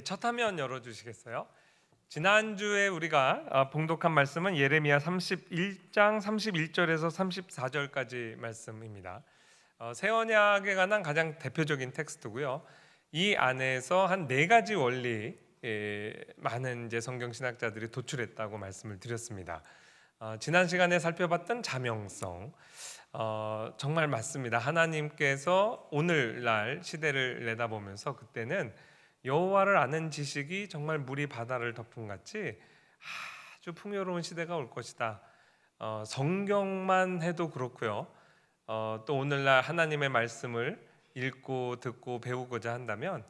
첫 화면 열어주시겠어요? 지난주에 우리가 봉독한 말씀은 예레미야 31장 31절에서 34절까지 말씀입니다. 새 언약에 관한 가장 대표적인 텍스트고요. 이 안에서 한 네 가지 원리 많은 이제 성경 신학자들이 도출했다고 말씀을 드렸습니다. 지난 시간에 살펴봤던 자명성, 정말 맞습니다. 하나님께서 오늘날 시대를 내다보면서 그때는 여호와를 아는 지식이 정말 물이 바다를 덮은 같이 아주 풍요로운 시대가 올 것이다. 성경만 해도 그렇고요. 또 오늘날 하나님의 말씀을 읽고 듣고 배우고자 한다면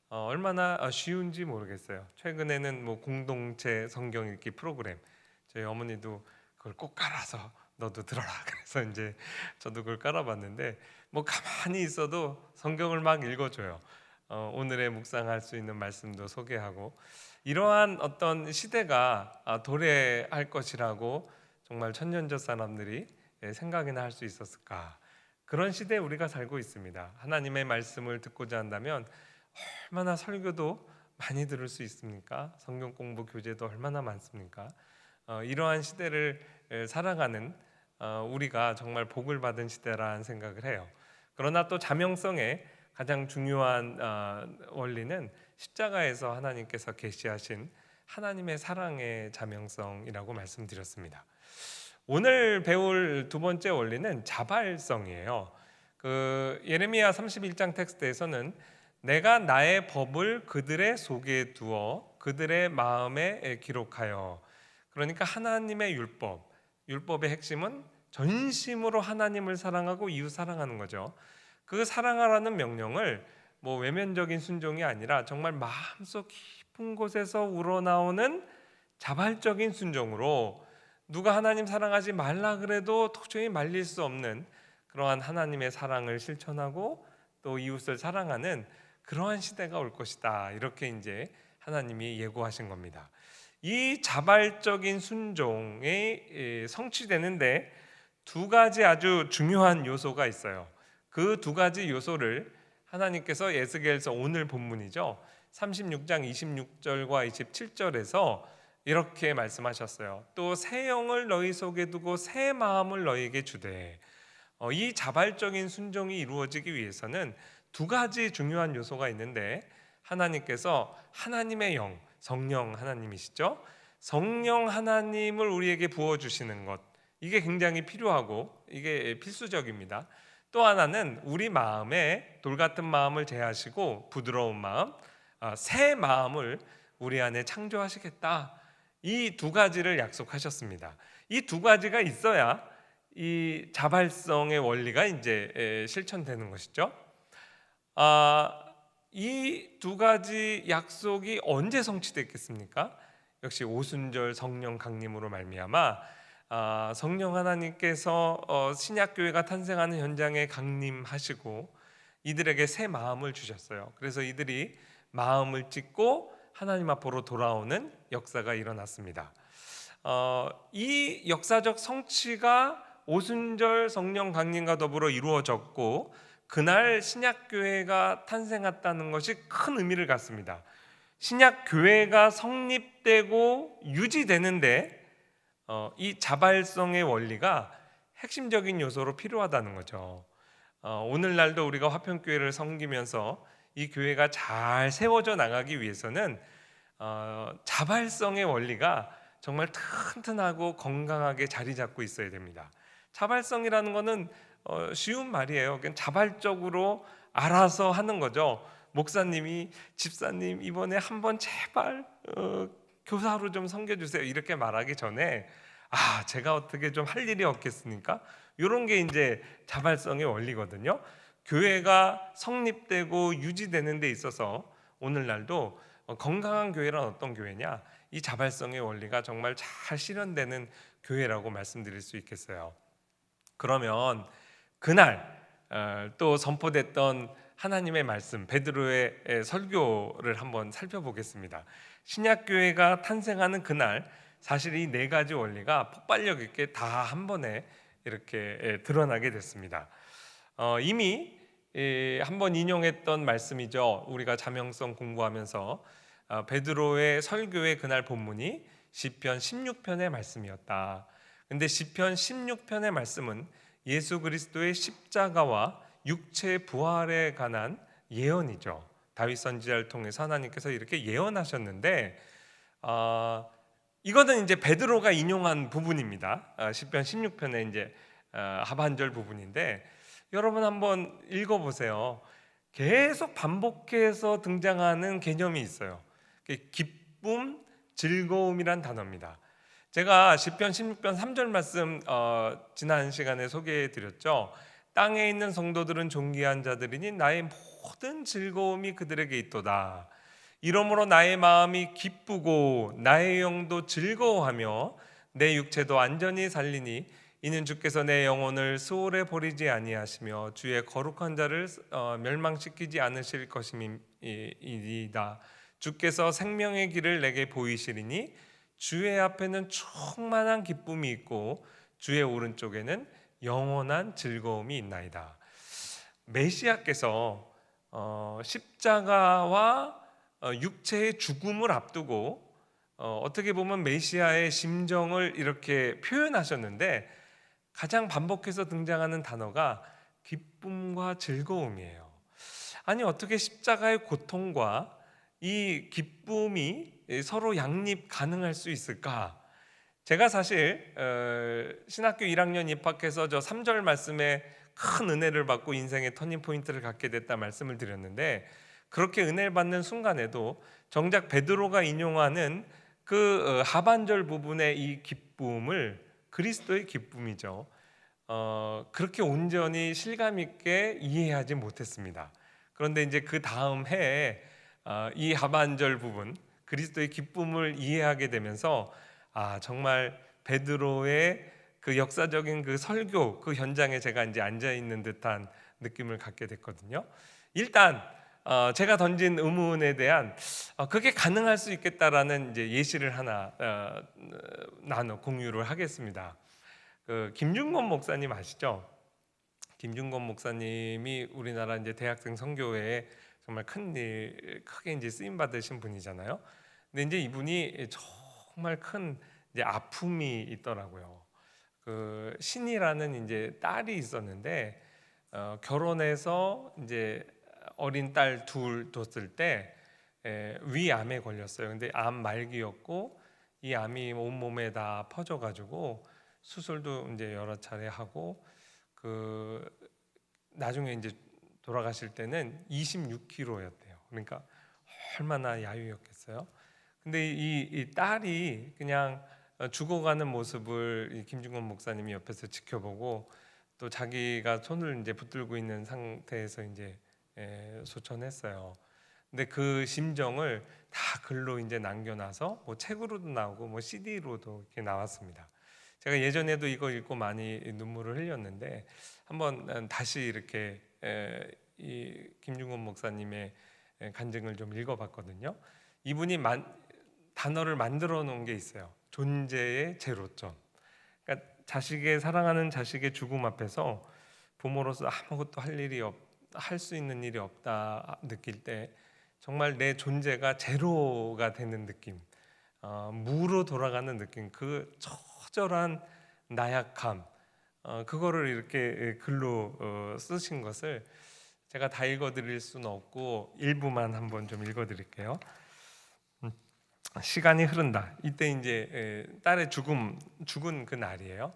얼마나 쉬운지 모르겠어요. 최근에는 뭐 공동체 성경 읽기 프로그램, 저희 어머니도 그걸 꼭 깔아서 너도 들어라. 그래서 이제 저도 그걸 깔아봤는데 뭐 가만히 있어도 성경을 막 읽어줘요. 오늘의 묵상할 수 있는 말씀도 소개하고, 이러한 어떤 시대가 도래할 것이라고 정말 천년전 사람들이 생각이나 할 수 있었을까? 그런 시대에 우리가 살고 있습니다. 하나님의 말씀을 듣고자 한다면 얼마나 설교도 많이 들을 수 있습니까? 성경 공부 교재도 얼마나 많습니까? 이러한 시대를 살아가는 우리가 정말 복을 받은 시대라는 생각을 해요. 그러나 또 자명성의 가장 중요한 원리는 십자가에서 하나님께서 계시하신 하나님의 사랑의 자명성이라고 말씀드렸습니다. 오늘 배울 두 번째 원리는 자발성이에요. 그 예레미야 31장 텍스트에서는 내가 나의 법을 그들의 속에 두어 그들의 마음에 기록하여, 그러니까 하나님의 율법의 핵심은 전심으로 하나님을 사랑하고 이웃 사랑하는 거죠. 그 사랑하라는 명령을 뭐 외면적인 순종이 아니라 정말 마음속 깊은 곳에서 우러나오는 자발적인 순종으로, 누가 하나님 사랑하지 말라 그래도 도저히 말릴 수 없는 그러한 하나님의 사랑을 실천하고 또 이웃을 사랑하는 그러한 시대가 올 것이다. 이렇게 이제 하나님이 예고하신 겁니다. 이 자발적인 순종이 성취되는데 두 가지 아주 중요한 요소가 있어요. 그 두 가지 요소를 하나님께서 에스겔서 오늘 본문이죠, 36장 26절과 27절에서 이렇게 말씀하셨어요. 또 새 영을 너희 속에 두고 새 마음을 너희에게 주되. 이 자발적인 순종이 이루어지기 위해서는 두 가지 중요한 요소가 있는데, 하나님께서 하나님의 영, 성령 하나님이시죠. 성령 하나님을 우리에게 부어주시는 것, 이게 굉장히 필요하고 이게 필수적입니다. 또 하나는 우리 마음에 돌 같은 마음을 제하시고 부드러운 마음, 새 마음을 우리 안에 창조하시겠다. 이 두 가지를 약속하셨습니다. 이 두 가지가 있어야 이 자발성의 원리가 이제 실천되는 것이죠. 이 두 가지 약속이 언제 성취됐겠습니까? 역시 오순절 성령 강림으로 말미암아 성령 하나님께서 신약 교회가 탄생하는 현장에 강림하시고 이들에게 새 마음을 주셨어요. 그래서 이들이 마음을 찢고 하나님 앞으로 돌아오는 역사가 일어났습니다. 이 역사적 성취가 오순절 성령 강림과 더불어 이루어졌고, 그날 신약 교회가 탄생했다는 것이 큰 의미를 갖습니다. 신약 교회가 성립되고 유지되는데 이 자발성의 원리가 핵심적인 요소로 필요하다는 거죠. 오늘날도 우리가 화평교회를 섬기면서 이 교회가 잘 세워져 나가기 위해서는 자발성의 원리가 정말 튼튼하고 건강하게 자리 잡고 있어야 됩니다. 자발성이라는 것은 쉬운 말이에요. 그냥 자발적으로 알아서 하는 거죠. 목사님이 집사님 이번에 한번 제발 교사로 좀 섬겨주세요 이렇게 말하기 전에 제가 어떻게 좀 할 일이 없겠습니까? 이런 게 이제 자발성의 원리거든요. 교회가 성립되고 유지되는 데 있어서 오늘날도 건강한 교회란 어떤 교회냐, 이 자발성의 원리가 정말 잘 실현되는 교회라고 말씀드릴 수 있겠어요. 그러면 그날 또 선포됐던 하나님의 말씀, 베드로의 설교를 한번 살펴보겠습니다. 신약교회가 탄생하는 그날 사실 이 네 가지 원리가 폭발력 있게 다 한 번에 이렇게 드러나게 됐습니다. 이미 한번 인용했던 말씀이죠. 우리가 자명성 공부하면서 베드로의 설교의 그날 본문이 시편 16편의 말씀이었다. 근데 시편 16편의 말씀은 예수 그리스도의 십자가와 육체의 부활에 관한 예언이죠. 다윗 선지자를 통해서 하나님께서 이렇게 예언하셨는데 이거는 이제 베드로가 인용한 부분입니다. 시편 16편의 이제 하반절 부분인데 여러분 한번 읽어보세요. 계속 반복해서 등장하는 개념이 있어요. 기쁨, 즐거움이란 단어입니다. 제가 시편 16편 3절 말씀 지난 시간에 소개해 드렸죠. 땅에 있는 성도들은 존귀한 자들이니 나의 모든 즐거움이 그들에게 있도다. 이러므로 나의 마음이 기쁘고 나의 영도 즐거워하며 내 육체도 안전히 살리니 이는 주께서 내 영혼을 수월에 버리지 아니하시며 주의 거룩한 자를 멸망시키지 않으실 것임이니이다. 주께서 생명의 길을 내게 보이시리니 주의 앞에는 충만한 기쁨이 있고 주의 오른쪽에는 영원한 즐거움이 있나이다. 메시아께서 십자가와 육체의 죽음을 앞두고 어떻게 보면 메시아의 심정을 이렇게 표현하셨는데 가장 반복해서 등장하는 단어가 기쁨과 즐거움이에요. 아니 어떻게 십자가의 고통과 이 기쁨이 서로 양립 가능할 수 있을까? 제가 사실 신학교 1학년 입학해서 저 3절 말씀에 큰 은혜를 받고 인생의 터닝 포인트를 갖게 됐다 말씀을 드렸는데 그렇게 은혜를 받는 순간에도 정작 베드로가 인용하는 그 하반절 부분의 이 기쁨을 그리스도의 기쁨이죠. 그렇게 온전히 실감 있게 이해하지 못했습니다. 그런데 이제 그 다음 해에 이 하반절 부분 그리스도의 기쁨을 이해하게 되면서 정말 베드로의 그 역사적인 그 설교 그 현장에 제가 이제 앉아 있는 듯한 느낌을 갖게 됐거든요. 일단 제가 던진 의문에 대한 그게 가능할 수 있겠다라는 이제 예시를 하나 나눠 공유를 하겠습니다. 그 김준권 목사님 아시죠? 김준권 목사님이 우리나라 이제 대학생 선교회에 정말 크게 이제 쓰임 받으신 분이잖아요. 근데 이제 이분이 정말 큰 이제 아픔이 있더라고요. 그 신이라는 이제 딸이 있었는데 결혼해서 이제 어린 딸 둘 뒀을 때 위암에 걸렸어요. 근데 암 말기였고 이 암이 온 몸에 다 퍼져가지고 수술도 이제 여러 차례 하고 그 나중에 이제 돌아가실 때는 26kg였대요. 그러니까 얼마나 야유였겠어요. 근데 이 딸이 그냥 죽어가는 모습을 이 김중건 목사님이 옆에서 지켜보고 또 자기가 손을 이제 붙들고 있는 상태에서 이제 소천했어요. 근데 그 심정을 다 글로 이제 남겨놔서 뭐 책으로도 나오고 뭐 CD로도 이렇게 나왔습니다. 제가 예전에도 이거 읽고 많이 눈물을 흘렸는데 한번 다시 이렇게 이 김중건 목사님의 간증을 좀 읽어봤거든요. 이분이 단어를 만들어 놓은 게 있어요. 존재의 제로점. 그러니까 사랑하는 자식의 죽음 앞에서 부모로서 아무것도 할 수 있는 일이 없다 느낄 때 정말 내 존재가 제로가 되는 느낌, 무로 돌아가는 느낌, 그 처절한 나약함, 그거를 이렇게 글로 쓰신 것을 제가 다 읽어드릴 수는 없고 일부만 한번 좀 읽어드릴게요. 시간이 흐른다. 이때 이제 딸의 죽은 그 날이에요.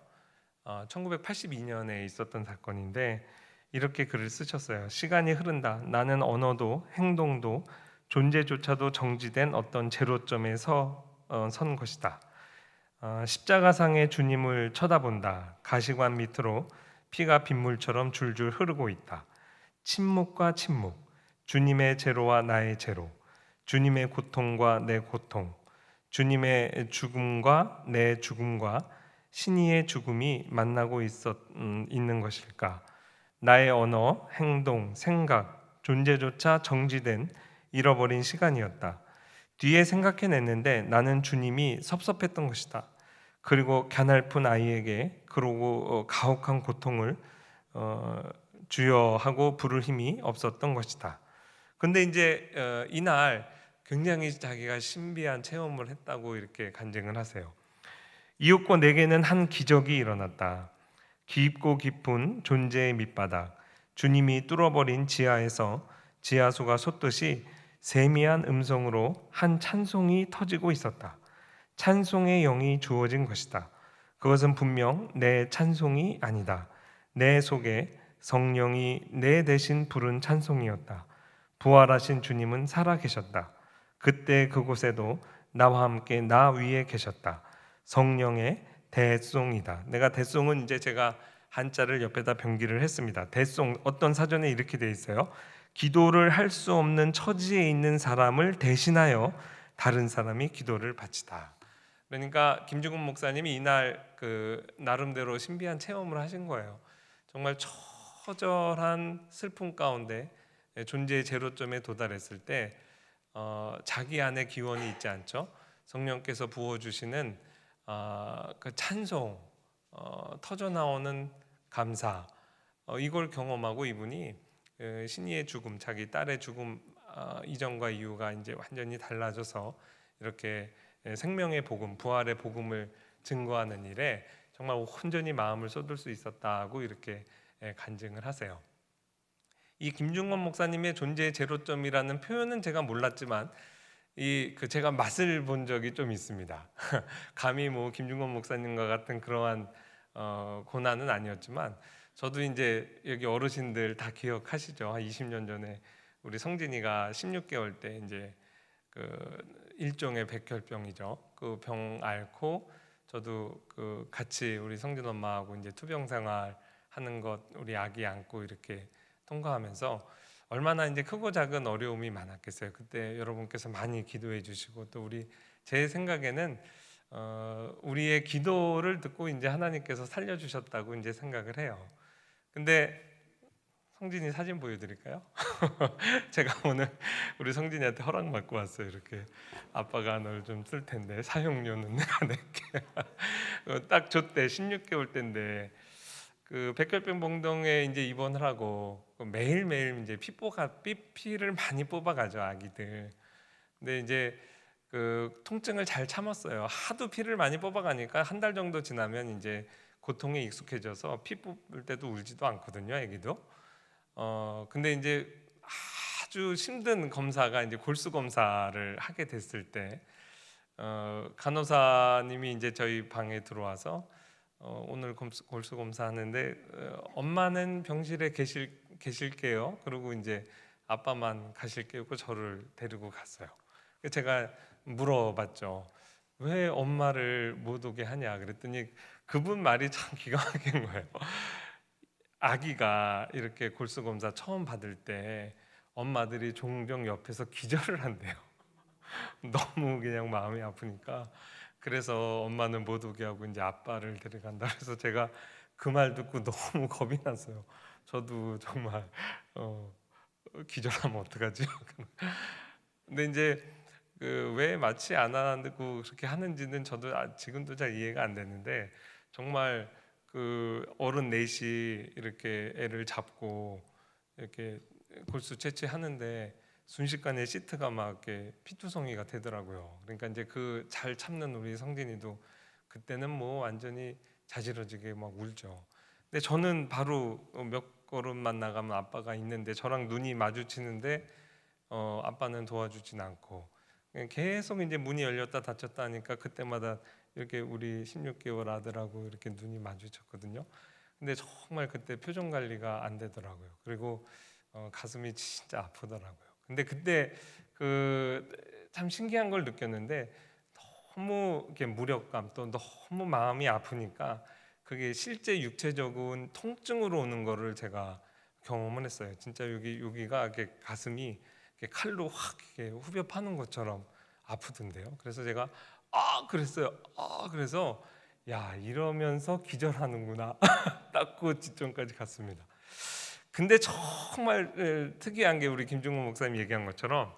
1982년에 있었던 사건인데 이렇게 글을 쓰셨어요. 시간이 흐른다. 나는 언어도 행동도 존재조차도 정지된 어떤 제로점에 선 것이다. 십자가상의 주님을 쳐다본다. 가시관 밑으로 피가 빗물처럼 줄줄 흐르고 있다. 침묵과 침묵, 주님의 제로와 나의 제로, 주님의 고통과 내 고통, 주님의 죽음과 내 죽음과 신이의 죽음이 만나고 있는 것일까? 나의 언어, 행동, 생각, 존재조차 정지된 잃어버린 시간이었다. 뒤에 생각해냈는데 나는 주님이 섭섭했던 것이다. 그리고 가냘픈 아이에게 그러고 가혹한 고통을 주여 하고 부를 힘이 없었던 것이다. 근데 이제 이날 굉장히 자기가 신비한 체험을 했다고 이렇게 간증을 하세요. 이웃과 내게는 한 기적이 일어났다. 깊고 깊은 존재의 밑바닥, 주님이 뚫어버린 지하에서 지하수가 솟듯이 세미한 음성으로 한 찬송이 터지고 있었다. 찬송의 영이 주어진 것이다. 그것은 분명 내 찬송이 아니다. 내 속에 성령이 내 대신 부른 찬송이었다. 부활하신 주님은 살아계셨다. 그때 그곳에도 나와 함께 나 위에 계셨다. 성령의 대송이다. 내가 대송은 이제 제가 한자를 옆에다 병기를 했습니다. 대송, 어떤 사전에 이렇게 돼 있어요. 기도를 할 수 없는 처지에 있는 사람을 대신하여 다른 사람이 기도를 바치다. 그러니까 김중근 목사님이 이날 그 나름대로 신비한 체험을 하신 거예요. 정말 처절한 슬픔 가운데 존재의 제로점에 도달했을 때 자기 안에 기원이 있지 않죠. 성령께서 부어주시는 그 찬송, 터져 나오는 감사, 이걸 경험하고 이분이 신이의 죽음, 자기 딸의 죽음 이전과 이후가 이제 완전히 달라져서 이렇게 생명의 복음, 부활의 복음을 증거하는 일에 정말 온전히 마음을 쏟을 수 있었다고 이렇게 간증을 하세요. 이 김중건 목사님의 존재의 제로점이라는 표현은 제가 몰랐지만 제가 맛을 본 적이 좀 있습니다. 감히 뭐 김중건 목사님과 같은 그러한 고난은 아니었지만 저도 이제 여기 어르신들 다 기억하시죠? 한 20년 전에 우리 성진이가 16개월 때 이제 그 일종의 백혈병이죠. 그 병 앓고 저도 그 같이 우리 성진 엄마하고 이제 투병 생활 하는 것 우리 아기 안고 이렇게 통과하면서 얼마나 이제 크고 작은 어려움이 많았겠어요. 그때 여러분께서 많이 기도해 주시고 또 제 생각에는 우리의 기도를 듣고 이제 하나님께서 살려 주셨다고 이제 생각을 해요. 근데 성진이 사진 보여드릴까요? 제가 오늘 우리 성진이한테 허락 받고 왔어요. 이렇게 아빠가 널 좀 쓸 텐데 사용료는 내가 낼게. 딱 줬대. 16개월 때인데 그 백혈병 병동에 이제 입원을 하고 매일 매일 이제 피를 많이 뽑아가죠 아기들. 근데 이제 그 통증을 잘 참았어요. 하도 피를 많이 뽑아가니까 한 달 정도 지나면 이제 고통에 익숙해져서 피 뽑을 때도 울지도 않거든요, 아기도. 근데 이제 아주 힘든 검사가 이제 골수 검사를 하게 됐을 때 간호사님이 이제 저희 방에 들어와서 오늘 골수 검사하는데 엄마는 병실에 계실게요. 그리고 이제 아빠만 가실게요. 그 저를 데리고 갔어요. 제가 물어봤죠. 왜 엄마를 못 오게 하냐 그랬더니 그분 말이 참 기가 막힌 거예요. 아기가 이렇게 골수 검사 처음 받을 때 엄마들이 종종 옆에서 기절을 한대요. 너무 그냥 마음이 아프니까. 그래서 엄마는 못 오게 하고 이제 아빠를 데려간다. 그래서 제가 그 말 듣고 너무 겁이 났어요. 저도 정말 기절하면 어떡하지? 근데 이제 그 왜 마취 안 하고 그렇게 하는지는 저도 지금도 잘 이해가 안 되는데 정말 그 어른 넷이 이렇게 애를 잡고 이렇게 골수 채취하는데 순식간에 시트가 막 이렇게 피투성이가 되더라고요. 그러니까 이제 그 잘 참는 우리 성진이도 그때는 뭐 완전히 자지러지게 막 울죠. 근데 저는 바로 몇 걸음만 나가면 아빠가 있는데 저랑 눈이 마주치는데 아빠는 도와주진 않고 계속 이제 문이 열렸다 닫혔다 하니까 그때마다 이렇게 우리 16개월 아들하고 이렇게 눈이 마주쳤거든요. 근데 정말 그때 표정 관리가 안 되더라고요. 그리고 가슴이 진짜 아프더라고요. 근데 그때 그 참 신기한 걸 느꼈는데 너무 이렇게 무력감 또 너무 마음이 아프니까 그게 실제 육체적인 통증으로 오는 거를 제가 경험을 했어요. 진짜 여기가 이렇게 가슴이 이렇게 칼로 확 이렇게 후벼 파는 것처럼 아프던데요. 그래서 제가 그랬어요. 그래서 야 이러면서 기절하는구나. 딱 그 지점까지 갔습니다. 근데 정말 특이한 게 우리 김중근 목사님 얘기한 것처럼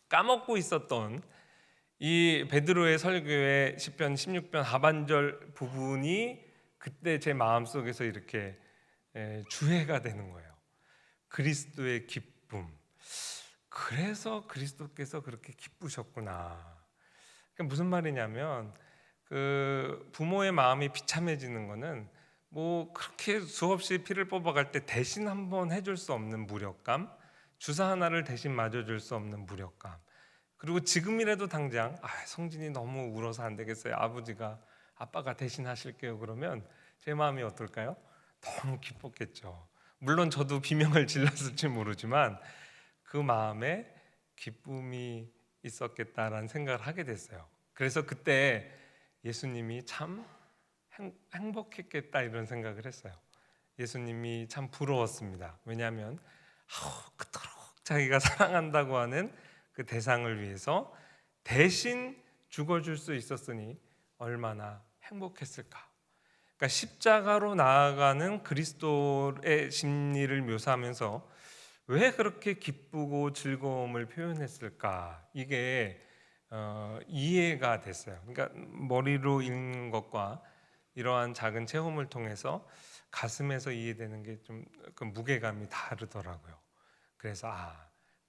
까먹고 있었던 이 베드로의 설교의 시편 16편 하반절 부분이 그때 제 마음속에서 이렇게 주해가 되는 거예요. 그리스도의 기쁨. 그래서 그리스도께서 그렇게 기쁘셨구나. 그게 무슨 말이냐면 그 부모의 마음이 비참해지는 거는 뭐 그렇게 수없이 피를 뽑아갈 때 대신 한번 해줄 수 없는 무력감, 주사 하나를 대신 맞아줄 수 없는 무력감, 그리고 지금이라도 당장 성진이 너무 울어서 안 되겠어요, 아빠가 대신 하실게요, 그러면 제 마음이 어떨까요? 너무 기뻤겠죠. 물론 저도 비명을 질렀을지 모르지만 그 마음에 기쁨이 있었겠다라는 생각을 하게 됐어요. 그래서 그때 예수님이 참 행복했겠다 이런 생각을 했어요. 예수님이 참 부러웠습니다. 왜냐하면 그토록 자기가 사랑한다고 하는 그 대상을 위해서 대신 죽어줄 수 있었으니 얼마나 행복했을까. 그러니까 십자가로 나아가는 그리스도의 심리를 묘사하면서 왜 그렇게 기쁘고 즐거움을 표현했을까? 이게 이해가 됐어요. 그러니까 머리로 읽는 것과 이러한 작은 체험을 통해서 가슴에서 이해되는 게 좀 그 무게감이 다르더라고요. 그래서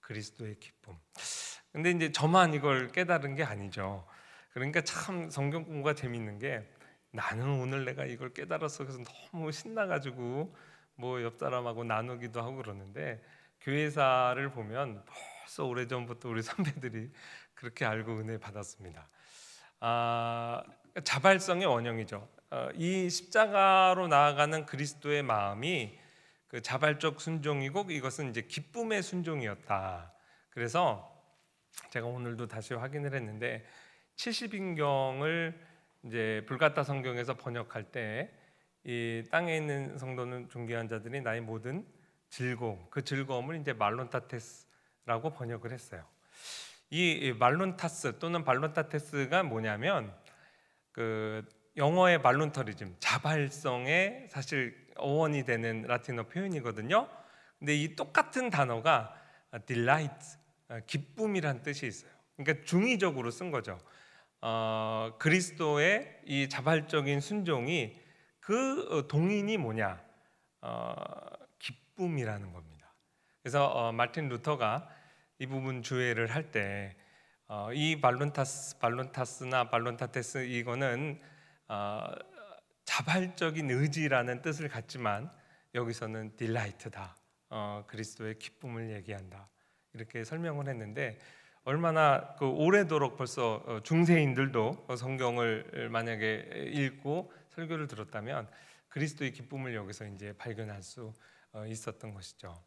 그리스도의 기쁨. 근데 이제 저만 이걸 깨달은 게 아니죠. 그러니까 참 성경 공부가 재밌는 게 나는 오늘 내가 이걸 깨달아서 그래서 너무 신나가지고 뭐 옆 사람하고 나누기도 하고 그러는데 교회사를 보면 벌써 오래전부터 우리 선배들이 그렇게 알고 은혜 받았습니다. 자발성의 원형이죠. 이 십자가로 나아가는 그리스도의 마음이 그 자발적 순종이고 이것은 이제 기쁨의 순종이었다. 그래서 제가 오늘도 다시 확인을 했는데 70인경을 이제 불가타 성경에서 번역할 때 이 땅에 있는 성도는 존귀한 자들이 나의 모든 즐거움, 그 즐거움을 이제 말론타테스라고 번역을 했어요. 이 말론타스 또는 발론타테스가 뭐냐면 그 영어의 발론터리즘, 자발성의 사실 어원이 되는 라틴어 표현이거든요. 근데 이 똑같은 단어가 delight, 기쁨이란 뜻이 있어요. 그러니까 중의적으로 쓴 거죠. 그리스도의 이 자발적인 순종이 그 동인이 뭐냐? 기쁨이라는 겁니다. 그래서 마틴 루터가 이 부분 주회를 할 때 이 발론타스나 발론타테스 이거는 자발적인 의지라는 뜻을 갖지만 여기서는 딜라이트다. 그리스도의 기쁨을 얘기한다. 이렇게 설명을 했는데 얼마나 그 오래도록 벌써 중세인들도 성경을 만약에 읽고 설교를 들었다면 그리스도의 기쁨을 여기서 이제 발견할 수 있었던 것이죠.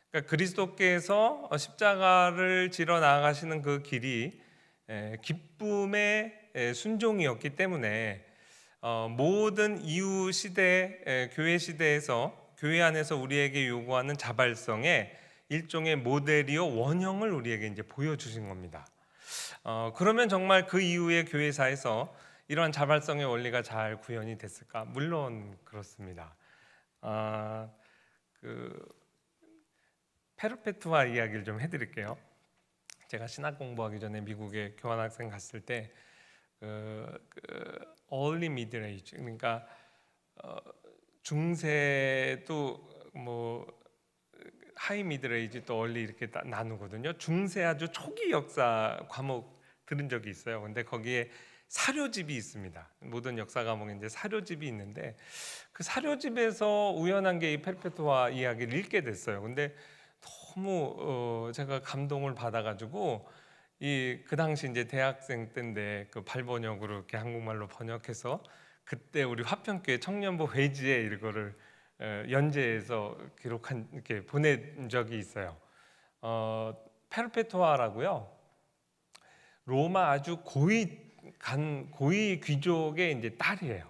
그러니까 그리스도께서 십자가를 지러 나아가시는 그 길이 기쁨의 순종이었기 때문에 모든 이후 시대, 교회 시대에서 교회 안에서 우리에게 요구하는 자발성의 일종의 모델이요 원형을 우리에게 이제 보여주신 겁니다. 그러면 정말 그 이후의 교회사에서 이러한 자발성의 원리가 잘 구현이 됐을까? 물론 그렇습니다. 그 페르페투아 이야기를 좀 해드릴게요. 제가 신학 공부하기 전에 미국에 교환학생 갔을 때 early middle age, 그러니까 중세도 뭐 하이 미들 에이지 또 얼리 이렇게 나누거든요. 중세 아주 초기 역사 과목 들은 적이 있어요. 근데 거기에 사료집이 있습니다. 모든 역사 과목에 이제 사료집이 있는데 그 사료집에서 우연한 게 이 페르페투아 이야기를 읽게 됐어요. 근데 너무 제가 감동을 받아가지고 그 당시 이제 대학생 때인데 그 발번역으로 이렇게 한국말로 번역해서 그때 우리 화평교회 청년부 회지에 이거를 연재해서 기록한 이렇게 보낸 적이 있어요. 페르페투아라고요. 로마 아주 고위 귀족의 이제 딸이에요.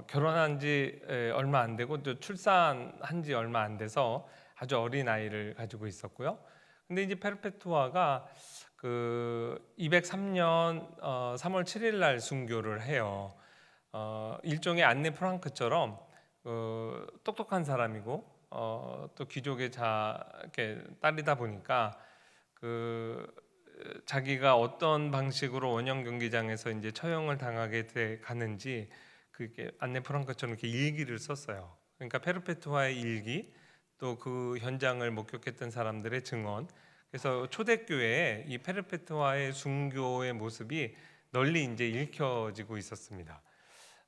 결혼한 지 얼마 안 되고 또 출산한 지 얼마 안 돼서 아주 어린 아이를 가지고 있었고요. 근데 이제 페르페투아가 그 203년 3월 7일 날 순교를 해요. 일종의 안네 프랑크처럼 똑똑한 사람이고 또 귀족의 이렇게 딸이다 보니까 자기가 어떤 방식으로 원형 경기장에서 이제 처형을 당하게 가는지 그게 안네 프랑크처럼 이렇게 일기를 썼어요. 그러니까 페르페투아의 일기 또 그 현장을 목격했던 사람들의 증언 그래서 초대교회에 이 페르페투아의 순교의 모습이 널리 이제 읽혀지고 있었습니다.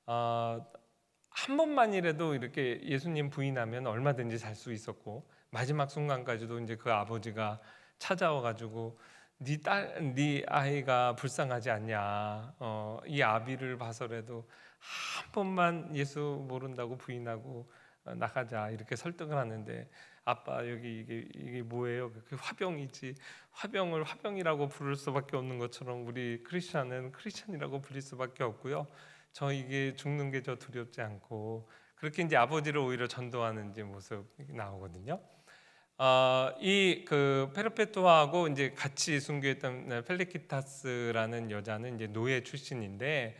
한 번만이라도 이렇게 예수님 부인하면 얼마든지 살 수 있었고, 마지막 순간까지도 이제 그 아버지가 찾아와 가지고 네 아이가 불쌍하지 않냐, 이 아비를 봐서라도 한 번만 예수 모른다고 부인하고 나가자, 이렇게 설득을 하는데, 아빠 여기 이게 뭐예요? 그 화병이지. 화병을 화병이라고 부를 수밖에 없는 것처럼 우리 크리스천은 크리스천이라고 불릴 수밖에 없고요. 저 이게 죽는 게 저 두렵지 않고, 그렇게 이제 아버지를 오히려 전도하는 이제 모습이 나오거든요. 이 그 페르페투아하고 이제 같이 순교했던 펠리키타스라는 여자는 이제 노예 출신인데,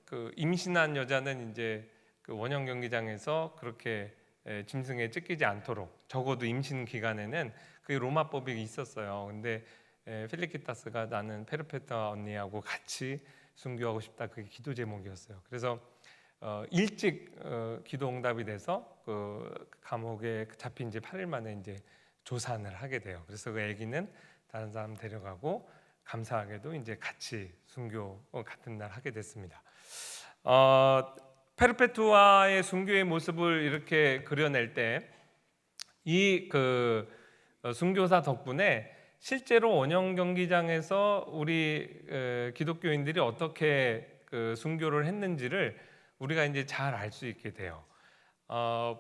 그 임신한 여자는 이제 그 원형 경기장에서 그렇게 짐승에 찢기지 않도록, 적어도 임신 기간에는 그 로마법이 있었어요. 근데 펠리키타스가 나는 페르페투아 언니하고 같이 순교하고 싶다, 그게 기도 제목이었어요. 그래서 일찍 기도 응답이 돼서 그 감옥에 잡힌 지 8일 만에 이제 조산을 하게 돼요. 그래서 그 아기는 다른 사람 데려가고, 감사하게도 이제 같이 순교 같은 날 하게 됐습니다. 페르페투아의 순교의 모습을 이렇게 그려낼 때 이 그 순교사 덕분에 실제로 원형 경기장에서 우리 기독교인들이 어떻게 그 순교를 했는지를 우리가 이제 잘 알 수 있게 돼요.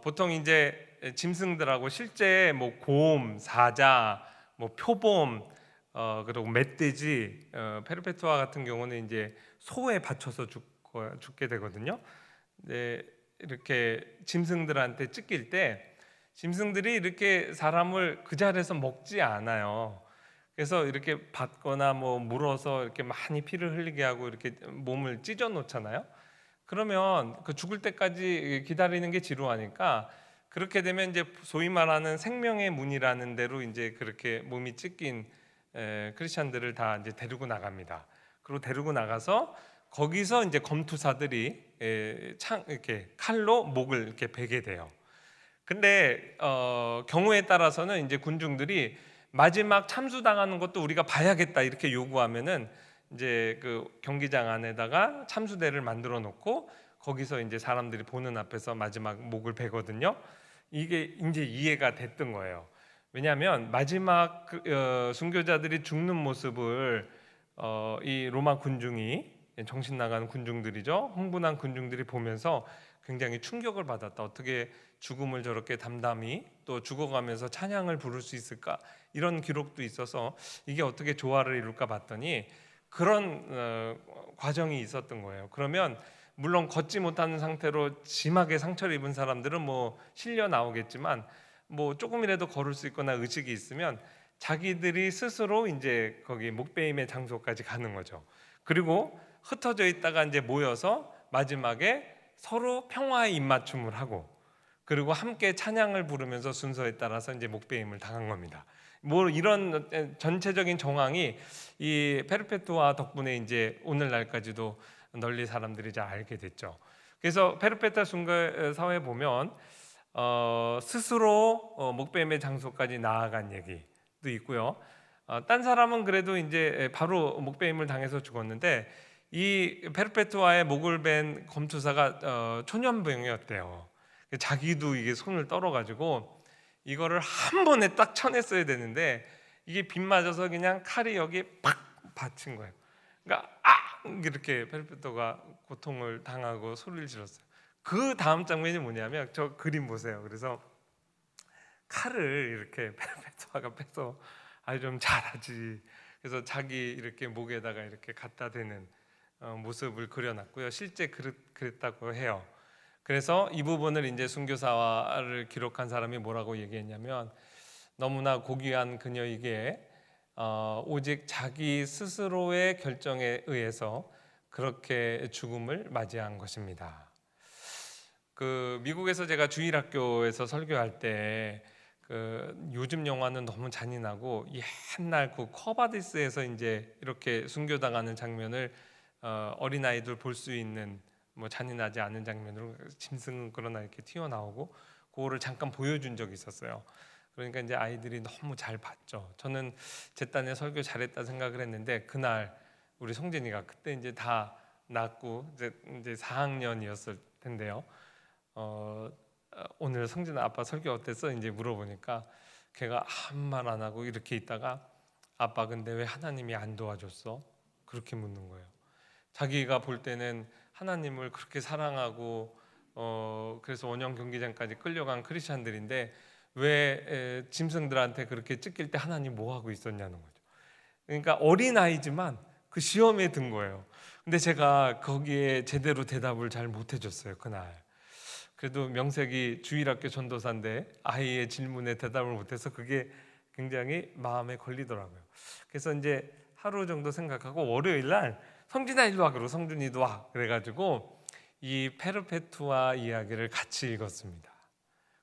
보통 이제 짐승들하고 실제 뭐 곰, 사자, 뭐 표범, 그리고 멧돼지, 페르페투아 같은 경우는 이제 소에 받쳐서 죽게 되거든요. 네, 이렇게 짐승들한테 찢길 때 짐승들이 이렇게 사람을 그 자리에서 먹지 않아요. 그래서 이렇게 받거나 뭐 물어서 이렇게 많이 피를 흘리게 하고 이렇게 몸을 찢어 놓잖아요. 그러면 그 죽을 때까지 기다리는 게 지루하니까, 그렇게 되면 이제 소위 말하는 생명의 문이라는 데로 이제 그렇게 몸이 찢긴 크리스천들을 다 이제 데리고 나갑니다. 그리고 데리고 나가서 거기서 이제 검투사들이 이렇게 칼로 목을 이렇게 베게 돼요. 근데 경우에 따라서는 이제 군중들이 마지막 참수당하는 것도 우리가 봐야겠다 이렇게 요구하면은 이제 그 경기장 안에다가 참수대를 만들어 놓고 거기서 이제 사람들이 보는 앞에서 마지막 목을 베거든요. 이게 이제 이해가 됐던 거예요. 왜냐하면 마지막 순교자들이 죽는 모습을 이 로마 군중이, 정신 나간 군중들이죠, 흥분한 군중들이 보면서 굉장히 충격을 받았다. 어떻게 죽음을 저렇게 담담히 또 죽어가면서 찬양을 부를 수 있을까? 이런 기록도 있어서 이게 어떻게 조화를 이룰까 봤더니 그런 과정이 있었던 거예요. 그러면 물론 걷지 못하는 상태로 심하게 상처를 입은 사람들은 뭐 실려 나오겠지만, 뭐 조금이라도 걸을 수 있거나 의식이 있으면 자기들이 스스로 이제 거기 목베임의 장소까지 가는 거죠. 그리고 흩어져 있다가 이제 모여서 마지막에 서로 평화의 입맞춤을 하고, 그리고 함께 찬양을 부르면서 순서에 따라서 이제 목베임을 당한 겁니다. 뭐 이런 전체적인 정황이 이 페르페투아 덕분에 이제 오늘날까지도 널리 사람들이 잘 알게 됐죠. 그래서 페르페투아 순교 사회 보면 스스로 목베임의 장소까지 나아간 얘기도 있고요. 딴 사람은 그래도 이제 바로 목베임을 당해서 죽었는데, 이 페르페투아의 목을 벤 검투사가 초년병이었대요. 자기도 이게 손을 떨어가지고 이거를 한 번에 딱 쳐냈어야 되는데, 이게 빗 맞아서 그냥 칼이 여기에 팍 받친 거예요. 그러니까 이렇게 페르페투아가 고통을 당하고 소리를 질렀어요. 그 다음 장면이 뭐냐면 저 그림 보세요. 그래서 칼을 이렇게 페르페투아가 빼서 아주 좀 잘하지. 그래서 자기 이렇게 목에다가 이렇게 갖다 대는 모습을 그려놨고요. 실제 그랬다고 해요. 그래서 이 부분을 이제 순교사를 기록한 사람이 뭐라고 얘기했냐면, 너무나 고귀한 그녀에게 오직 자기 스스로의 결정에 의해서 그렇게 죽음을 맞이한 것입니다. 그 미국에서 제가 주일학교에서 설교할 때 그 요즘 영화는 너무 잔인하고 옛날 그 커바디스에서 이제 이렇게 순교당하는 장면을 어린아이들 볼 수 있는 뭐 잔인하지 않은 장면으로 짐승은 그러나 이렇게 튀어나오고 그거를 잠깐 보여준 적이 있었어요. 그러니까 이제 아이들이 너무 잘 봤죠. 저는 제 딴에 설교 잘했다 생각을 했는데 그날 우리 성진이가 그때 이제 다 낳고 이제 4학년이었을 텐데요. 오늘 성진아 아빠 설교 어땠어? 이제 물어보니까 걔가 아무 말 안 하고 이렇게 있다가 아빠 근데 왜 하나님이 안 도와줬어? 그렇게 묻는 거예요. 자기가 볼 때는 하나님을 그렇게 사랑하고 그래서 원형 경기장까지 끌려간 크리스찬들인데 왜 짐승들한테 그렇게 찢길 때 하나님 뭐 하고 있었냐는 거죠. 그러니까 어린 아이지만 그 시험에 든 거예요. 근데 제가 거기에 제대로 대답을 잘 못 해줬어요 그날. 그래도 명색이 주일학교 전도사인데 아이의 질문에 대답을 못해서 그게 굉장히 마음에 걸리더라고요. 그래서 이제 하루 정도 생각하고 월요일 날 성진아 일로 와 그러고 성준이도 와 그래가지고 이 페르페투아 이야기를 같이 읽었습니다.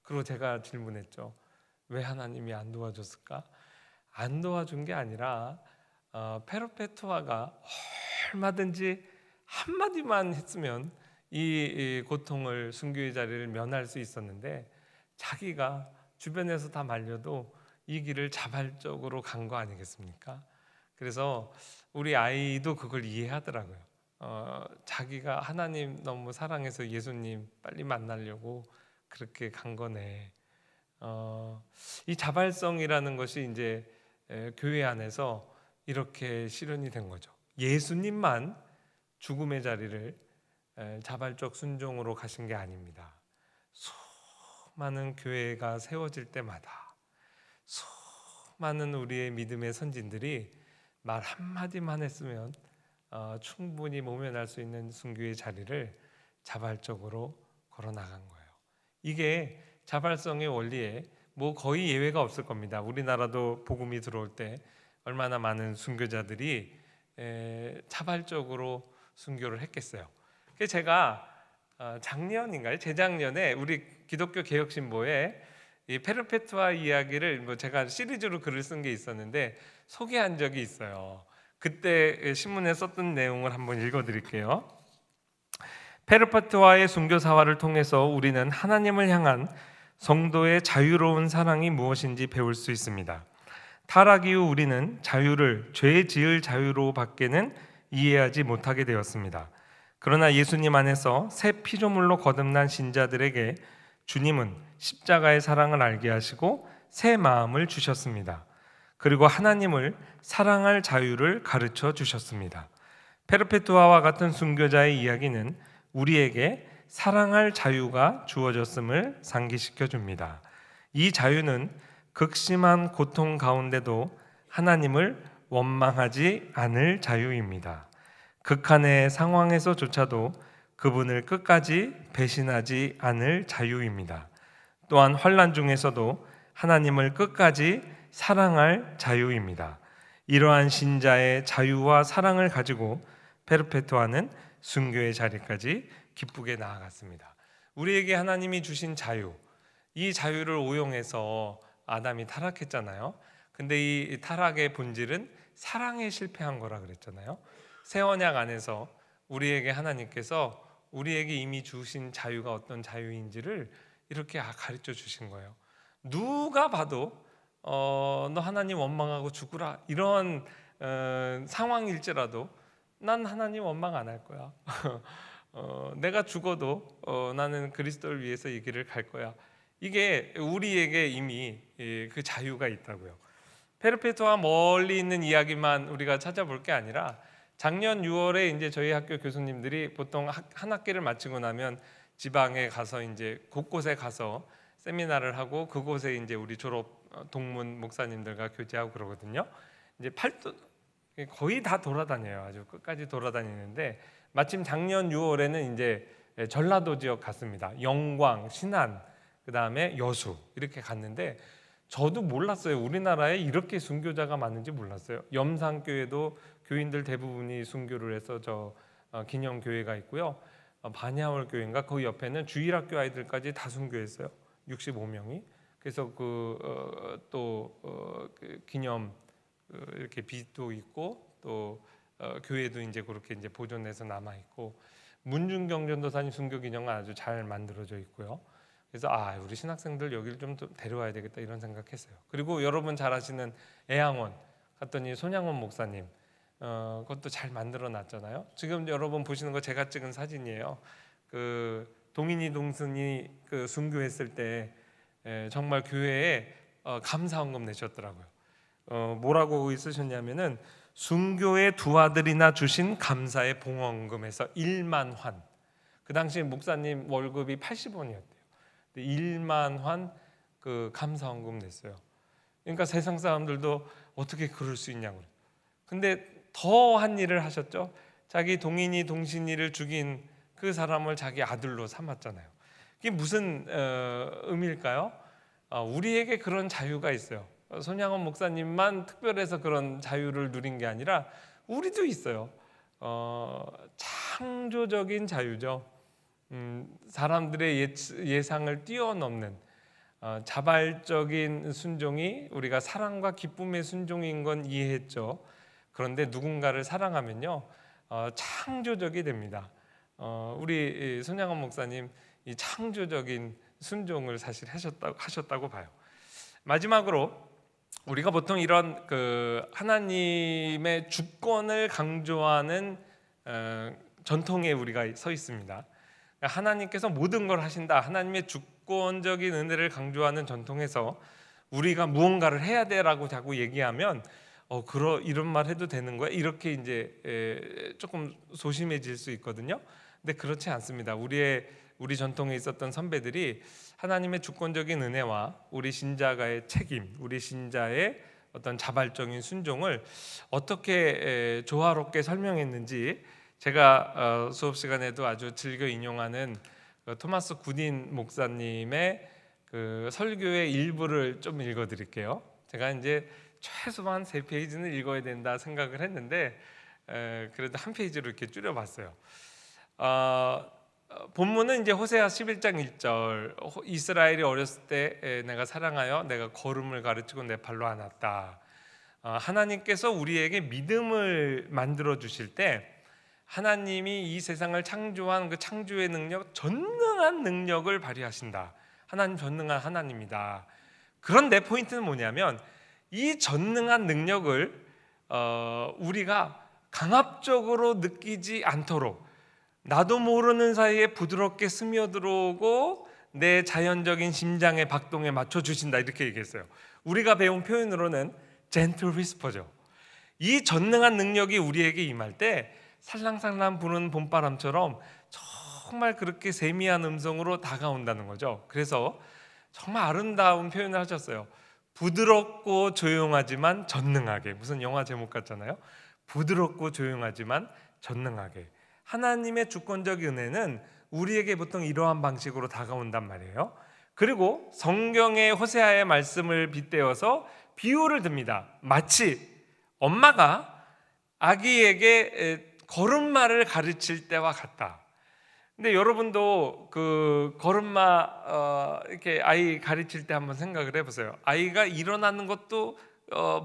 그리고 제가 질문했죠. 왜 하나님이 안 도와줬을까? 안 도와준 게 아니라 페르페투아가 얼마든지 한마디만 했으면 이 고통을 순교의 자리를 면할 수 있었는데 자기가 주변에서 다 말려도 이 길을 자발적으로 간 거 아니겠습니까? 그래서 우리 아이도 그걸 이해하더라고요. 자기가 하나님 너무 사랑해서 예수님 빨리 만나려고 그렇게 간 거네. 이 자발성이라는 것이 이제 교회 안에서 이렇게 실현이 된 거죠. 예수님만 죽음의 자리를 자발적 순종으로 가신 게 아닙니다. 수많은 교회가 세워질 때마다 수많은 우리의 믿음의 선진들이 말 한마디만 했으면 충분히 모면할 수 있는 순교의 자리를 자발적으로 걸어 나간 거예요. 이게 자발성의 원리에 뭐 거의 예외가 없을 겁니다. 우리나라도 복음이 들어올 때 얼마나 많은 순교자들이 자발적으로 순교를 했겠어요. 그래서 제가 작년인가요? 재작년에 우리 기독교 개혁신보에 이 페르페투아 이야기를 뭐 제가 시리즈로 글을 쓴 게 있었는데 소개한 적이 있어요. 그때 신문에 썼던 내용을 한번 읽어드릴게요. 페르페투아의 순교사화를 통해서 우리는 하나님을 향한 성도의 자유로운 사랑이 무엇인지 배울 수 있습니다. 타락 이후 우리는 자유를 죄 지을 자유로 밖에는 이해하지 못하게 되었습니다. 그러나 예수님 안에서 새 피조물로 거듭난 신자들에게 주님은 십자가의 사랑을 알게 하시고 새 마음을 주셨습니다. 그리고 하나님을 사랑할 자유를 가르쳐 주셨습니다. 페르페투아와 같은 순교자의 이야기는 우리에게 사랑할 자유가 주어졌음을 상기시켜 줍니다. 이 자유는 극심한 고통 가운데도 하나님을 원망하지 않을 자유입니다. 극한의 상황에서조차도 그분을 끝까지 배신하지 않을 자유입니다. 또한 환난 중에서도 하나님을 끝까지 사랑할 자유입니다. 이러한 신자의 자유와 사랑을 가지고 페르페투아는 순교의 자리까지 기쁘게 나아갔습니다. 우리에게 하나님이 주신 자유, 이 자유를 오용해서 아담이 타락했잖아요. 근데 이 타락의 본질은 사랑에 실패한 거라 그랬잖아요. 새 언약 안에서 우리에게 하나님께서 우리에게 이미 주신 자유가 어떤 자유인지를 이렇게 가르쳐 주신 거예요. 누가 봐도 너 하나님 원망하고 죽으라 이런 상황일지라도 난 하나님 원망 안 할 거야. 내가 죽어도 나는 그리스도를 위해서 이 길을 갈 거야. 이게 우리에게 이미 그 자유가 있다고요. 페르페투아 멀리 있는 이야기만 우리가 찾아볼 게 아니라 작년 6월에 이제 저희 학교 교수님들이 보통 한 학기를 마치고 나면 지방에 가서 이제 곳곳에 가서 세미나를 하고 그곳에 이제 우리 졸업 동문 목사님들과 교제하고 그러거든요. 이제 거의 다 돌아다녀요. 아주 끝까지 돌아다니는데 마침 작년 6월에는 이제 전라도 지역 갔습니다. 영광, 신안, 그 다음에 여수 이렇게 갔는데 저도 몰랐어요. 우리나라에 이렇게 순교자가 많은지 몰랐어요. 염산교회도 교인들 대부분이 순교를 해서 저 기념교회가 있고요. 반야월 교회인가 그 옆에는 주일학교 아이들까지 다 순교했어요. 65명이. 그래서 그 기념 이렇게 빚도 있고 또 교회도 이제 그렇게 이제 보존해서 남아 있고 문중경 전도사님 순교 기념관 아주 잘 만들어져 있고요. 그래서 우리 신학생들 여기를 좀 데려와야 되겠다 이런 생각했어요. 그리고 여러분 잘 아시는 애양원 갔더니 손양원 목사님 그것도 잘 만들어 놨잖아요. 지금 여러분 보시는 거 제가 찍은 사진이에요. 그 동인이 동순이 그 순교했을 때 정말 교회에 감사헌금 내셨더라고요. 뭐라고 쓰셨냐면은 순교의 두 아들이나 주신 감사의 봉헌금에서 1만 환. 그 당시 목사님 월급이 80원이었대요. 1만 환 그 감사헌금 냈어요. 그러니까 세상 사람들도 어떻게 그럴 수 있냐고. 근데 더 한 일을 하셨죠. 자기 동인이 동신이를 죽인 그 사람을 자기 아들로 삼았잖아요. 이게 무슨 의미일까요? 우리에게 그런 자유가 있어요. 손양원 목사님만 특별해서 그런 자유를 누린 게 아니라 우리도 있어요. 창조적인 자유죠. 사람들의 예상을 뛰어넘는 자발적인 순종이 우리가 사랑과 기쁨의 순종인 건 이해했죠. 그런데 누군가를 사랑하면요 창조적이 됩니다. 우리 손양원 목사님 이 창조적인 순종을 사실 하셨다고 봐요. 마지막으로 우리가 보통 이런 그 하나님의 주권을 강조하는 전통에 우리가 서 있습니다. 하나님께서 모든 걸 하신다. 하나님의 주권적인 은혜를 강조하는 전통에서 우리가 무언가를 해야 돼라고 자꾸 얘기하면 이런 말 해도 되는 거야? 이렇게 이제 조금 소심해질 수 있거든요. 근데 그렇지 않습니다. 우리 전통에 있었던 선배들이 하나님의 주권적인 은혜와 우리 신자가의 책임, 우리 신자의 어떤 자발적인 순종을 어떻게 조화롭게 설명했는지 제가 수업 시간에도 아주 즐겨 인용하는 토마스 굿인 목사님의 그 설교의 일부를 좀 읽어드릴게요. 제가 이제 최소한 3페이지는 읽어야 된다 생각을 했는데 그래도 한 페이지로 이렇게 줄여봤어요. 본문은 이제 호세아 11장 1절 이스라엘이 어렸을 때 내가 사랑하여 내가 걸음을 가르치고 내 발로 안았다. 하나님께서 우리에게 믿음을 만들어 주실 때 하나님이 이 세상을 창조한 그 창조의 능력, 전능한 능력을 발휘하신다. 하나님 전능한 하나님이다. 그런데 포인트는 뭐냐면 이 전능한 능력을 우리가 강압적으로 느끼지 않도록 나도 모르는 사이에 부드럽게 스며들어오고 내 자연적인 심장의 박동에 맞춰주신다 이렇게 얘기했어요. 우리가 배운 표현으로는 gentle whisper죠. 이 전능한 능력이 우리에게 임할 때 살랑살랑 부는 봄바람처럼 정말 그렇게 세미한 음성으로 다가온다는 거죠. 그래서 정말 아름다운 표현을 하셨어요. 부드럽고 조용하지만 전능하게. 무슨 영화 제목 같잖아요. 부드럽고 조용하지만 전능하게. 하나님의 주권적 은혜는 우리에게 보통 이러한 방식으로 다가온단 말이에요. 그리고 성경의 호세아의 말씀을 빗대어서 비유를 듭니다. 마치 엄마가 아기에게 걸음마를 가르칠 때와 같다. 근데 여러분도 그 걸음마 이렇게 아이 가르칠 때 한번 생각을 해보세요. 아이가 일어나는 것도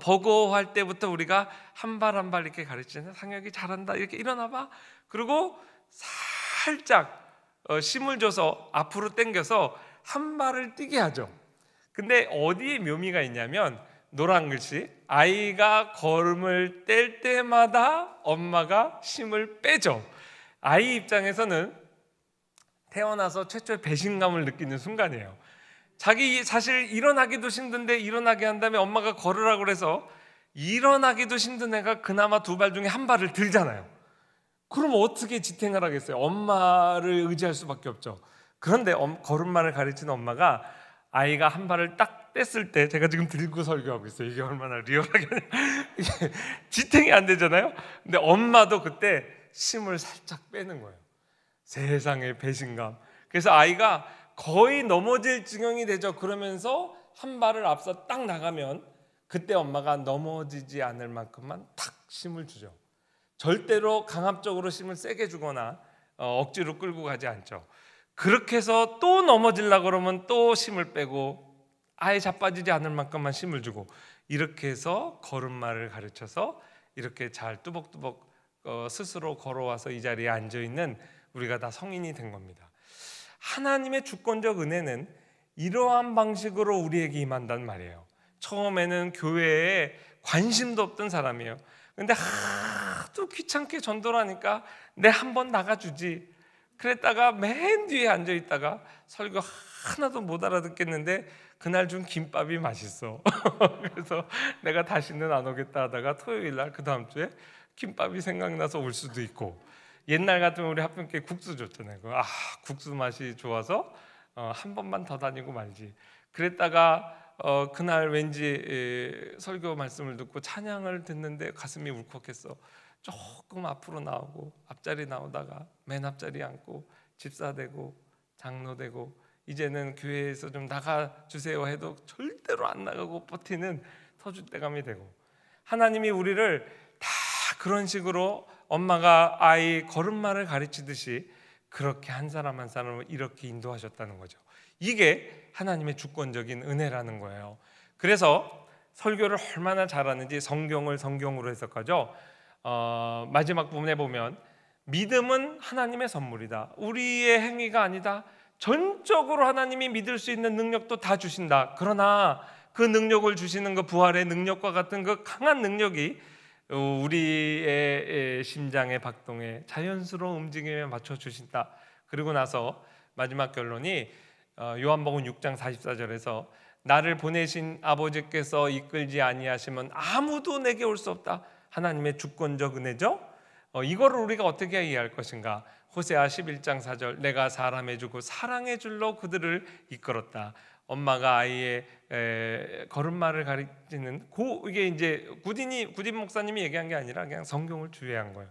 버거워할 때부터 우리가 한 발 한 발 이렇게 가르치는데 상혁이 잘한다 이렇게 일어나봐. 그리고 살짝 힘을 줘서 앞으로 당겨서 한 발을 뛰게 하죠. 근데 어디에 묘미가 있냐면 노란 글씨 아이가 걸음을 뗄 때마다 엄마가 힘을 빼죠. 아이 입장에서는 태어나서 최초의 배신감을 느끼는 순간이에요. 자기 사실 일어나기도 힘든데 일어나게 한 다음에 엄마가 걸으라고 그래서 일어나기도 힘든 애가 그나마 두 발 중에 한 발을 들잖아요. 그럼 어떻게 지탱을 하겠어요? 엄마를 의지할 수밖에 없죠. 그런데 걸음마를 가르치는 엄마가 아이가 한 발을 딱 뗐을 때 제가 지금 들고 설교하고 있어요. 이게 얼마나 리얼하게 이게 지탱이 안 되잖아요. 근데 엄마도 그때 힘을 살짝 빼는 거예요. 세상의 배신감. 그래서 아이가 거의 넘어질 지경이 되죠. 그러면서 한 발을 앞서 딱 나가면 그때 엄마가 넘어지지 않을 만큼만 탁 힘을 주죠. 절대로 강압적으로 힘을 세게 주거나 억지로 끌고 가지 않죠. 그렇게 해서 또 넘어지려고 그러면 또 힘을 빼고 아예 자빠지지 않을 만큼만 힘을 주고 이렇게 해서 걸음마를 가르쳐서 이렇게 잘 뚜벅뚜벅 스스로 걸어와서 이 자리에 앉아있는 우리가 다 성인이 된 겁니다. 하나님의 주권적 은혜는 이러한 방식으로 우리에게 임한단 말이에요. 처음에는 교회에 관심도 없던 사람이에요. 근데 하도 귀찮게 전도를 하니까 내 한번 나가주지. 그랬다가 맨 뒤에 앉아있다가 설교 하나도 못 알아듣겠는데 그날 준 김밥이 맛있어. 그래서 내가 다시는 안 오겠다 하다가 토요일날 그 다음 주에 김밥이 생각나서 올 수도 있고, 옛날 같으면 우리 하필 국수 줬잖아요. 국수 맛이 좋아서 한 번만 더 다니고 말지. 그랬다가 그날 왠지 설교 말씀을 듣고 찬양을 듣는데 가슴이 울컥했어. 조금 앞으로 나오고 앞자리 나오다가 맨 앞자리 앉고 집사되고 장로되고 이제는 교회에서 좀 나가주세요 해도 절대로 안 나가고 버티는 터줏대감이 되고, 하나님이 우리를 다 그런 식으로 엄마가 아이 걸음마를 가르치듯이 그렇게 한 사람 한 사람을 이렇게 인도하셨다는 거죠. 이게 하나님의 주권적인 은혜라는 거예요. 그래서 설교를 얼마나 잘하는지 성경을 성경으로 해석하죠. 마지막 부분에 보면 믿음은 하나님의 선물이다. 우리의 행위가 아니다. 전적으로 하나님이 믿을 수 있는 능력도 다 주신다. 그러나 그 능력을 주시는 그 부활의 능력과 같은 그 강한 능력이 우리의 심장의 박동에 자연스러운 움직임에 맞춰 주신다. 그리고 나서 마지막 결론이 요한복음 6장 44절에서 나를 보내신 아버지께서 이끌지 아니하시면 아무도 내게 올 수 없다. 하나님의 주권적 은혜죠. 이거를 우리가 어떻게 이해할 것인가? 호세아 11장 4절 내가 사람의 주고 사랑의 줄로 그들을 이끌었다. 엄마가 아이의 걸음마를 가르치는 이게 이제 구딘 목사님이 얘기한 게 아니라 그냥 성경을 주의한 거예요.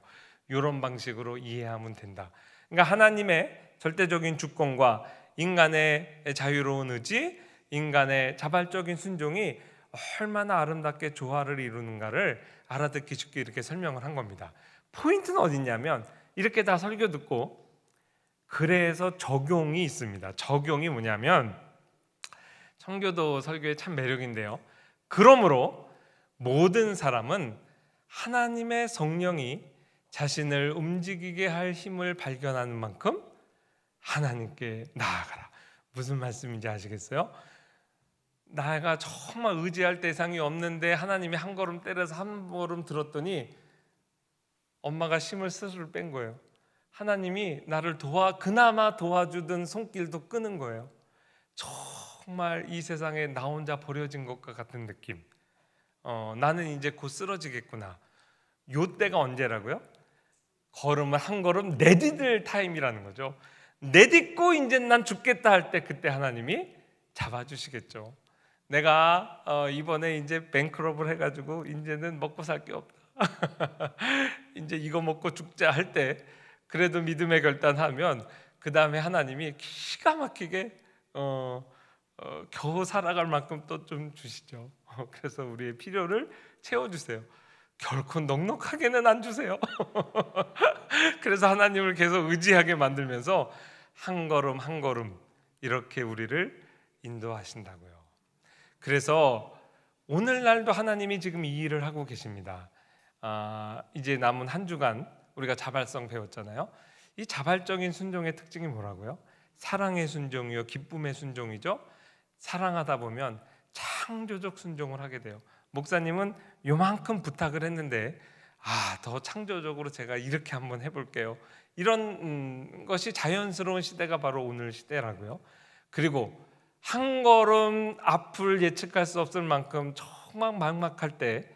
이런 방식으로 이해하면 된다. 그러니까 하나님의 절대적인 주권과 인간의 자유로운 의지, 인간의 자발적인 순종이 얼마나 아름답게 조화를 이루는가를 알아듣기 쉽게 이렇게 설명을 한 겁니다. 포인트는 어딨냐면 이렇게 다 설교 듣고 그래서 적용이 있습니다. 적용이 뭐냐면 청교도 설교의 참 매력인데요. 그러므로 모든 사람은 하나님의 성령이 자신을 움직이게 할 힘을 발견하는 만큼 하나님께 나아가라. 무슨 말씀인지 아시겠어요? 내가 정말 의지할 대상이 없는데 하나님이 한 걸음 때려서 한 걸음 들었더니 엄마가 힘을 스스로 뺀 거예요. 하나님이 나를 그나마 도와주던 손길도 끄는 거예요. 정말 이 세상에 나 혼자 버려진 것과 같은 느낌. 나는 이제 곧 쓰러지겠구나. 요 때가 언제라고요? 걸음을 한 걸음 내디딜 타임이라는 거죠. 내딛고 이제 난 죽겠다 할 때 그때 하나님이 잡아주시겠죠. 내가 이번에 이제 뱅크럽을 해가지고 이제는 먹고 살 게 없다. 이제 이거 먹고 죽자 할 때 그래도 믿음의 결단하면 그 다음에 하나님이 기가 막히게 겨우 살아갈 만큼 또 좀 주시죠. 그래서 우리의 필요를 채워주세요. 결코 넉넉하게는 안 주세요. 그래서 하나님을 계속 의지하게 만들면서 한 걸음 한 걸음 이렇게 우리를 인도하신다고요. 그래서 오늘날도 하나님이 지금 이 일을 하고 계십니다. 이제 남은 한 주간 우리가 자발성 배웠잖아요. 이 자발적인 순종의 특징이 뭐라고요? 사랑의 순종이요, 기쁨의 순종이죠. 사랑하다 보면 창조적 순종을 하게 돼요. 목사님은 요만큼 부탁을 했는데 더 창조적으로 제가 이렇게 한번 해볼게요. 이런 것이 자연스러운 시대가 바로 오늘 시대라고요. 그리고 한 걸음 앞을 예측할 수 없을 만큼 정말 막막할 때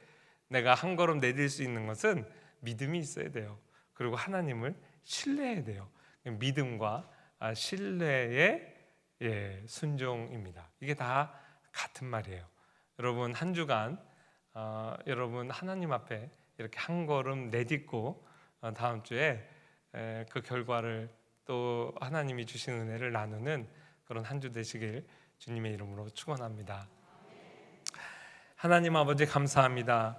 내가 한 걸음 내딜 수 있는 것은 믿음이 있어야 돼요. 그리고 하나님을 신뢰해야 돼요. 믿음과 신뢰의 순종입니다. 이게 다 같은 말이에요. 여러분 한 주간 여러분 하나님 앞에 이렇게 한 걸음 내딛고 다음 주에 그 결과를 또 하나님이 주신 은혜를 나누는 그런 한 주 되시길 주님의 이름으로 축원합니다. 하나님 아버지 감사합니다.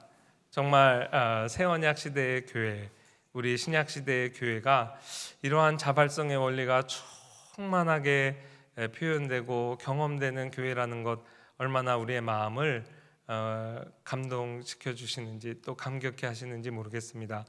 정말 새 언약 시대의 교회, 우리 신약 시대의 교회가 이러한 자발성의 원리가 충만하게 표현되고 경험되는 교회라는 것, 얼마나 우리의 마음을 감동시켜 주시는지 또 감격해 하시는지 모르겠습니다.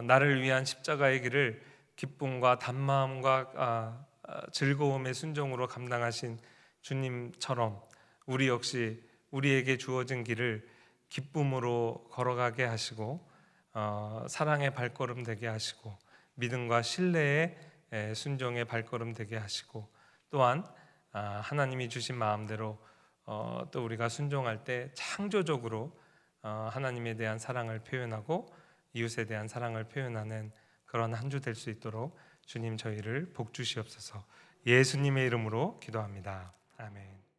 나를 위한 십자가의 길을 기쁨과 단마음과 즐거움의 순종으로 감당하신 주님처럼 우리 역시 우리에게 주어진 길을 기쁨으로 걸어가게 하시고 사랑의 발걸음 되게 하시고 믿음과 신뢰의 순종의 발걸음 되게 하시고 또한 하나님이 주신 마음대로 또 우리가 순종할 때 창조적으로 하나님에 대한 사랑을 표현하고 이웃에 대한 사랑을 표현하는 그런 한 주 될 수 있도록 주님 저희를 복 주시옵소서. 예수님의 이름으로 기도합니다. 아멘.